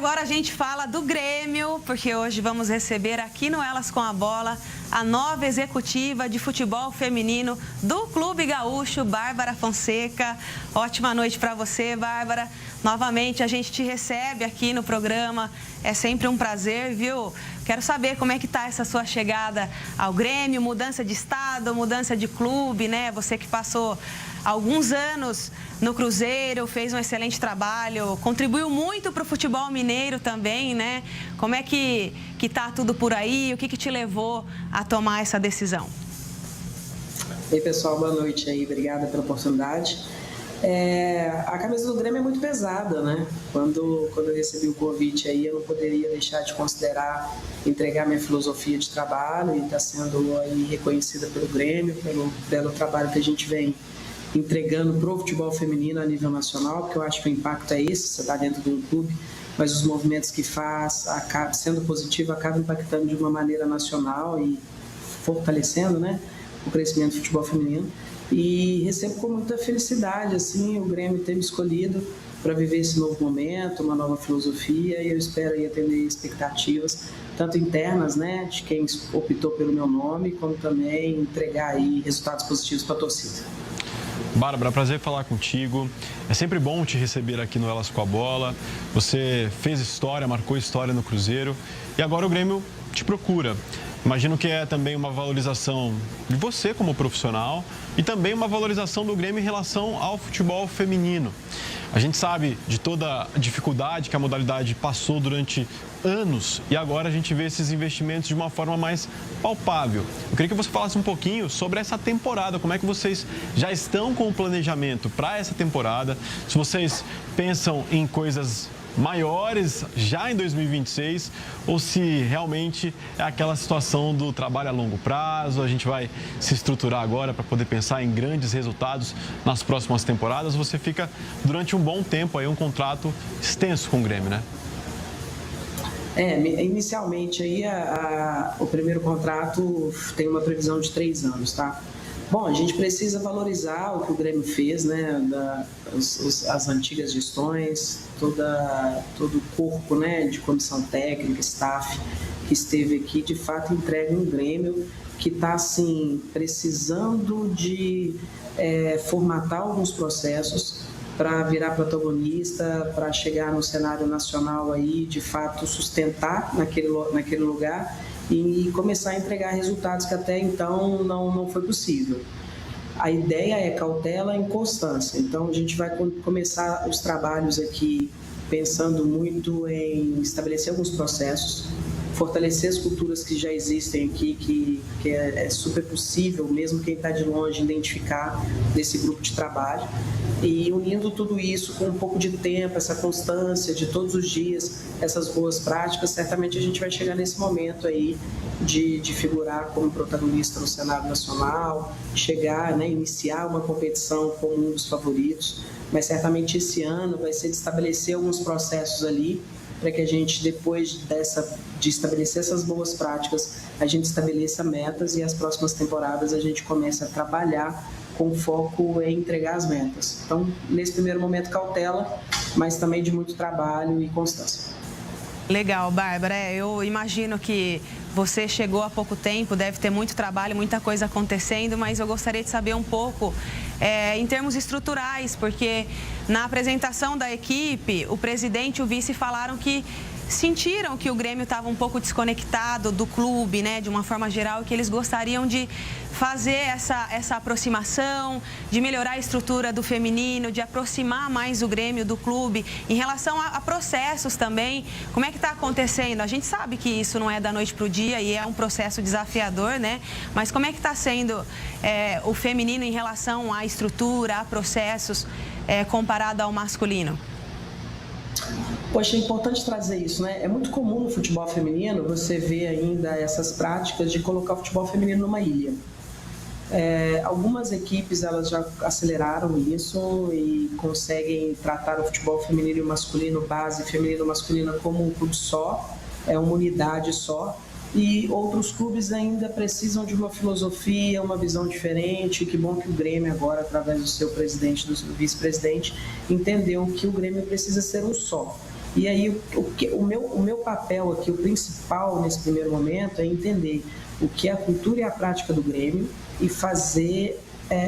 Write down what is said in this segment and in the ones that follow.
agora a gente fala do Grêmio, porque hoje vamos receber aqui no Elas com a Bola a nova executiva de futebol feminino do Clube Gaúcho, Bárbara Fonseca. Ótima noite para você, Bárbara. Novamente a gente te recebe aqui no programa, é sempre um prazer, viu? Quero saber como é que está essa sua chegada ao Grêmio, mudança de estado, mudança de clube, né? Você que passou alguns anos no Cruzeiro, fez um excelente trabalho, contribuiu muito para o futebol mineiro também, né? Como é que tá tudo por aí? O que te levou a tomar essa decisão? E aí, pessoal, boa noite aí, obrigada pela oportunidade. A camisa do Grêmio é muito pesada, né? Quando eu recebi o convite aí, eu não poderia deixar de considerar entregar minha filosofia de trabalho e está sendo aí reconhecida pelo Grêmio, pelo belo trabalho que a gente vem entregando para o futebol feminino a nível nacional, porque eu acho que o impacto é esse, você está dentro de um clube, mas os movimentos que faz, sendo positivo, acabam impactando de uma maneira nacional e fortalecendo, né, o crescimento do futebol feminino. E recebo com muita felicidade assim, o Grêmio ter me escolhido para viver esse novo momento, uma nova filosofia, e eu espero aí atender expectativas, tanto internas, né, de quem optou pelo meu nome, como também entregar aí resultados positivos para a torcida. Bárbara, prazer falar contigo. É sempre bom te receber aqui no Elas com a Bola. Você fez história, marcou história no Cruzeiro e agora o Grêmio te procura. Imagino que é também uma valorização de você como profissional e também uma valorização do Grêmio em relação ao futebol feminino. A gente sabe de toda a dificuldade que a modalidade passou durante anos e agora a gente vê esses investimentos de uma forma mais palpável. Eu queria que você falasse um pouquinho sobre essa temporada, como é que vocês já estão com o planejamento para essa temporada, se vocês pensam em coisas maiores já em 2026 ou se realmente é aquela situação do trabalho a longo prazo, a gente vai se estruturar agora para poder pensar em grandes resultados nas próximas temporadas. Você fica durante um bom tempo aí, um contrato extenso com o Grêmio, né? Inicialmente aí o primeiro contrato tem uma previsão de 3 anos, tá? Bom, a gente precisa valorizar o que o Grêmio fez, né? As antigas gestões, todo o corpo, né, de comissão técnica, staff que esteve aqui, de fato entrega um Grêmio que está assim, precisando de formatar alguns processos para virar protagonista, para chegar no cenário nacional aí, de fato sustentar naquele lugar e começar a entregar resultados que até então não foi possível. A ideia é cautela e constância, então a gente vai começar os trabalhos aqui pensando muito em estabelecer alguns processos, fortalecer as culturas que já existem aqui, que é super possível, mesmo quem está de longe, identificar nesse grupo de trabalho. E unindo tudo isso com um pouco de tempo, essa constância de todos os dias, essas boas práticas, certamente a gente vai chegar nesse momento aí de figurar como protagonista no cenário nacional, chegar, né, iniciar uma competição como um dos favoritos. Mas certamente esse ano vai ser de estabelecer alguns processos ali para que a gente, depois de estabelecer essas boas práticas, a gente estabeleça metas e as próximas temporadas a gente comece a trabalhar com foco em entregar as metas. Então, nesse primeiro momento, cautela, mas também de muito trabalho e constância. Legal, Bárbara. Eu imagino que você chegou há pouco tempo, deve ter muito trabalho, muita coisa acontecendo, mas eu gostaria de saber um pouco em termos estruturais, porque na apresentação da equipe, o presidente e o vice falaram que sentiram que o Grêmio estava um pouco desconectado do clube, né, de uma forma geral, e que eles gostariam de fazer essa aproximação, de melhorar a estrutura do feminino, de aproximar mais o Grêmio do clube. Em relação a processos também, como é que está acontecendo? A gente sabe que isso não é da noite para o dia e é um processo desafiador, né? Mas como é que está sendo o feminino em relação à estrutura, a processos, comparado ao masculino? Poxa, é importante trazer isso, né? É muito comum no futebol feminino você ver ainda essas práticas de colocar o futebol feminino numa ilha. Algumas equipes elas já aceleraram isso e conseguem tratar o futebol feminino e o masculino, base feminino e masculina, como um clube só, uma unidade só. E outros clubes ainda precisam de uma filosofia, uma visão diferente. Que bom que o Grêmio agora, através do seu presidente, do seu vice-presidente, entendeu que o Grêmio precisa ser um só. E aí o meu papel aqui, o principal nesse primeiro momento, é entender o que é a cultura e a prática do Grêmio e fazer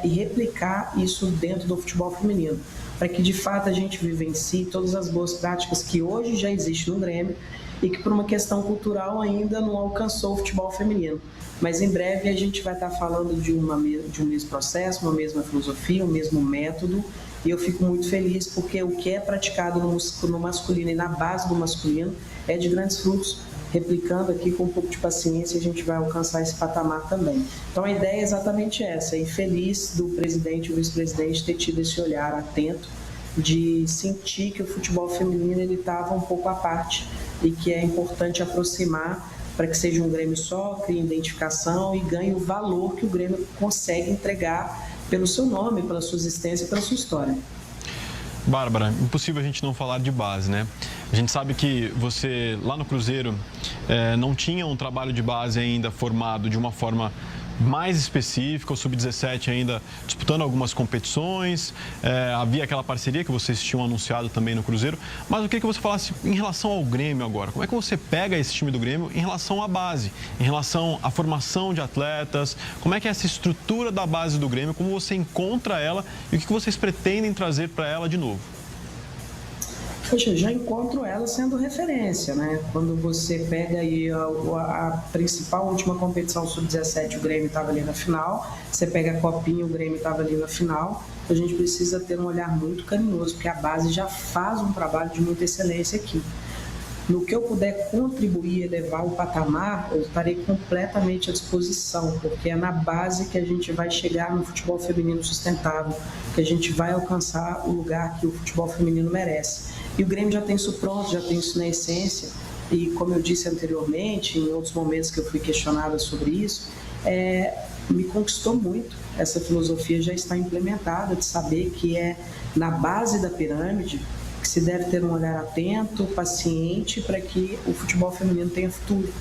e replicar isso dentro do futebol feminino, para que de fato a gente vivencie todas as boas práticas que hoje já existem no Grêmio e que por uma questão cultural ainda não alcançou o futebol feminino. Mas em breve a gente vai estar falando de um mesmo processo, uma mesma filosofia, um mesmo método, e eu fico muito feliz porque o que é praticado no masculino e na base do masculino é de grandes frutos. Replicando aqui com um pouco de paciência, a gente vai alcançar esse patamar também. Então a ideia é exatamente essa, e feliz do presidente e o vice-presidente ter tido esse olhar atento de sentir que o futebol feminino ele estava um pouco à parte e que é importante aproximar para que seja um Grêmio só, crie identificação e ganhe o valor que o Grêmio consegue entregar pelo seu nome, pela sua existência e pela sua história. Bárbara, impossível a gente não falar de base, né? A gente sabe que você, lá no Cruzeiro, não tinha um trabalho de base ainda formado de uma forma mais específica, o Sub-17 ainda disputando algumas competições, havia aquela parceria que vocês tinham anunciado também no Cruzeiro, mas eu queria que você falasse em relação ao Grêmio agora, como é que você pega esse time do Grêmio em relação à base, em relação à formação de atletas, como é que é essa estrutura da base do Grêmio, como você encontra ela e o que vocês pretendem trazer para ela de novo? Poxa, eu já encontro ela sendo referência, né? Quando você pega aí a principal última competição Sub-17, o Grêmio estava ali na final, você pega a Copinha, o Grêmio estava ali na final, a gente precisa ter um olhar muito carinhoso, porque a base já faz um trabalho de muita excelência aqui. No que eu puder contribuir e elevar o patamar, eu estarei completamente à disposição, porque é na base que a gente vai chegar no futebol feminino sustentável, que a gente vai alcançar o lugar que o futebol feminino merece. E o Grêmio já tem isso pronto, já tem isso na essência, e como eu disse anteriormente, em outros momentos que eu fui questionada sobre isso, me conquistou muito. Essa filosofia já está implementada, de saber que é na base da pirâmide que se deve ter um olhar atento, paciente, para que o futebol feminino tenha futuro.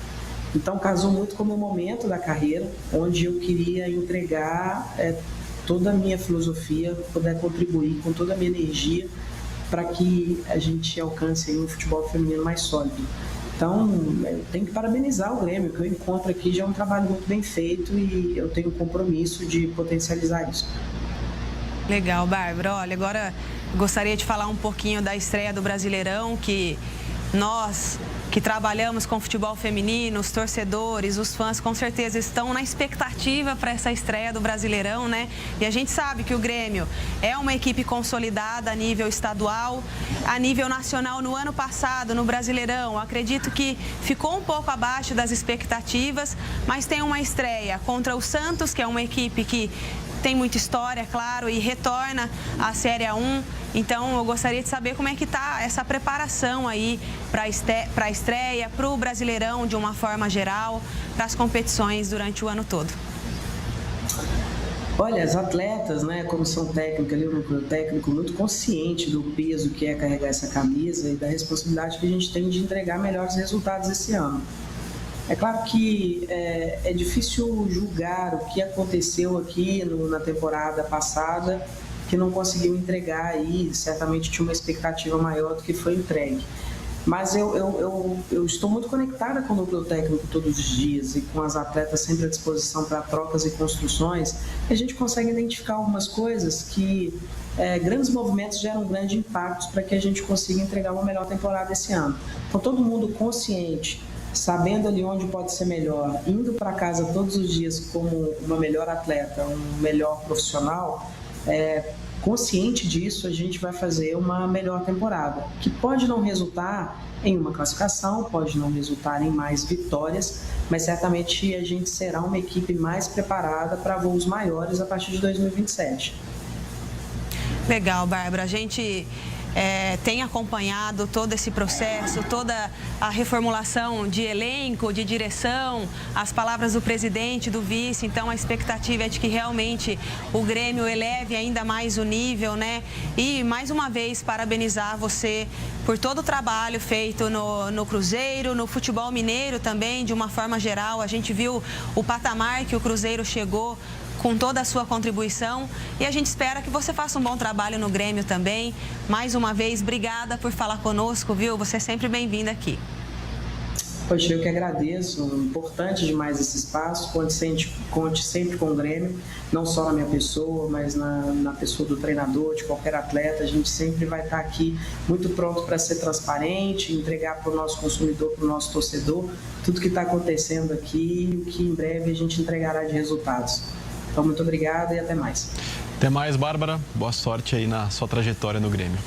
Então, casou muito com o meu momento da carreira, onde eu queria entregar toda a minha filosofia, poder contribuir com toda a minha energia para que a gente alcance um futebol feminino mais sólido. Então, eu tenho que parabenizar o Grêmio, que eu encontro aqui já é um trabalho muito bem feito e eu tenho o compromisso de potencializar isso. Legal, Bárbara. Olha, agora gostaria de falar um pouquinho da estreia do Brasileirão, que nós que trabalhamos com futebol feminino, os torcedores, os fãs, com certeza estão na expectativa para essa estreia do Brasileirão, né? E a gente sabe que o Grêmio é uma equipe consolidada a nível estadual, a nível nacional. No ano passado, no Brasileirão, acredito que ficou um pouco abaixo das expectativas, mas tem uma estreia contra o Santos, que é uma equipe que tem muita história, claro, e retorna à Série A1. Então, eu gostaria de saber como é que está essa preparação aí para a estreia, para o Brasileirão de uma forma geral, para as competições durante o ano todo. Olha, as atletas, né, a comissão técnica ali, o núcleo técnico, muito consciente do peso que é carregar essa camisa e da responsabilidade que a gente tem de entregar melhores resultados esse ano. É claro que é difícil julgar o que aconteceu aqui na temporada passada, que não conseguiu entregar aí, certamente tinha uma expectativa maior do que foi entregue. Mas eu estou muito conectada com o núcleo técnico todos os dias e com as atletas sempre à disposição para trocas e construções. A gente consegue identificar algumas coisas que grandes movimentos geram grandes impactos para que a gente consiga entregar uma melhor temporada esse ano. Então, todo mundo consciente, sabendo ali onde pode ser melhor, indo para casa todos os dias como uma melhor atleta, um melhor profissional, consciente disso, a gente vai fazer uma melhor temporada, que pode não resultar em uma classificação, pode não resultar em mais vitórias, mas certamente a gente será uma equipe mais preparada para voos maiores a partir de 2027. Legal, Bárbara. A gente tem acompanhado todo esse processo, toda a reformulação de elenco, de direção, as palavras do presidente, do vice. Então, a expectativa é de que realmente o Grêmio eleve ainda mais o nível, né? E, mais uma vez, parabenizar você por todo o trabalho feito no Cruzeiro, no futebol mineiro também, de uma forma geral. A gente viu o patamar que o Cruzeiro chegou com toda a sua contribuição e a gente espera que você faça um bom trabalho no Grêmio também. Mais uma vez, obrigada por falar conosco, viu? Você é sempre bem-vinda aqui. Poxa, eu que agradeço, importante demais esse espaço, conte sempre com o Grêmio, não só na minha pessoa, mas na pessoa do treinador, de qualquer atleta, a gente sempre vai estar aqui muito pronto para ser transparente, entregar para o nosso consumidor, para o nosso torcedor, tudo que está acontecendo aqui e que em breve a gente entregará de resultados. Então, muito obrigada e até mais. Até mais, Bárbara. Boa sorte aí na sua trajetória no Grêmio.